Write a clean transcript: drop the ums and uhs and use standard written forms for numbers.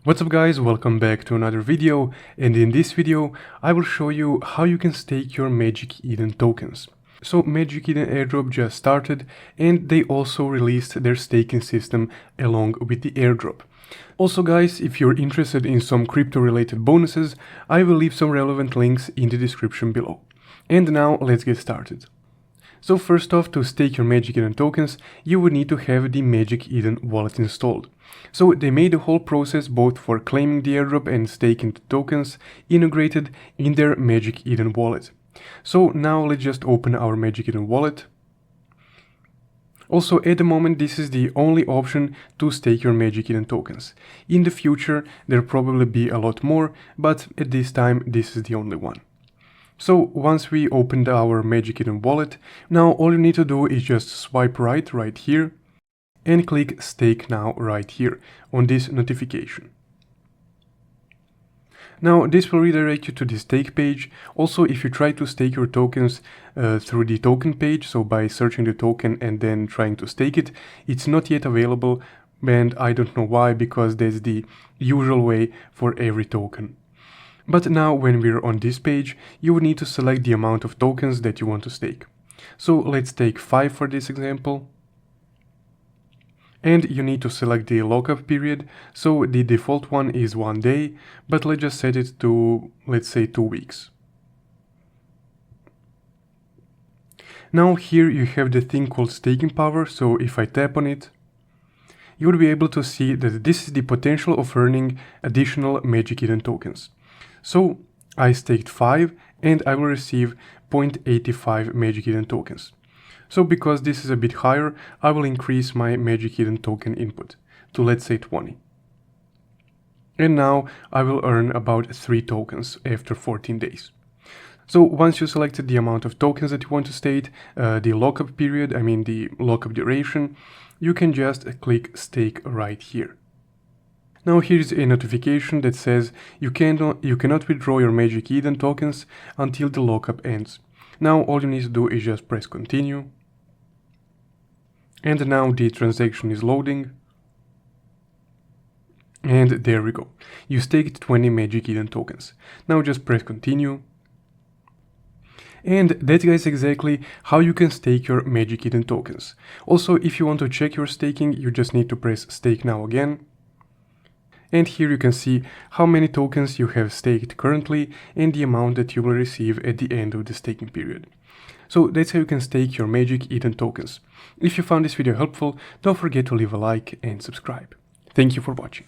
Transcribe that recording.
What's up guys, welcome back to another video, and in this video I will show you how you can stake your Magic Eden tokens. So Magic Eden airdrop just started and they also released their staking system along with the airdrop. Also guys, if you're interested in some crypto related bonuses, I will leave some relevant links in the description below. And now let's get started. So first off, to stake your Magic Eden tokens, you would need to have the Magic Eden wallet installed. So they made the whole process, both for claiming the airdrop and staking the tokens, integrated in their Magic Eden wallet. So now let's just open our Magic Eden wallet. Also, at the moment, this is the only option to stake your Magic Eden tokens. In the future, there'll probably be a lot more, but at this time, this is the only one. So once we opened our Magic Eden wallet, now all you need to do is just swipe right here and click stake now right here on this notification. Now this will redirect you to the stake page. Also, if you try to stake your tokens through the token page, so by searching the token and then trying to stake it, it's not yet available, and I don't know why, because that's the usual way for every token. But now when we're on this page, you would need to select the amount of tokens that you want to stake. So let's take 5 for this example. And you need to select the lockup period. So the default one is 1 day, but let's just set it to, let's say, 2 weeks. Now here you have the thing called staking power. So if I tap on it, you will be able to see that this is the potential of earning additional Magic Eden tokens. So I staked 5 and I will receive 0.85 Magic Eden tokens. So because this is a bit higher, I will increase my Magic Eden token input to, let's say, 20. And now I will earn about 3 tokens after 14 days. So once you selected the amount of tokens that you want to stake, the lockup period, the lockup duration, you can just click stake right here. Now here's a notification that says you cannot withdraw your Magic Eden tokens until the lockup ends. Now all you need to do is just press continue. And now the transaction is loading. And there we go. You staked 20 Magic Eden tokens. Now just press continue. And that is exactly how you can stake your Magic Eden tokens. Also, if you want to check your staking, you just need to press stake now again. And here you can see how many tokens you have staked currently and the amount that you will receive at the end of the staking period. So that's how you can stake your Magic Eden tokens. If you found this video helpful, don't forget to leave a like and subscribe. Thank you for watching.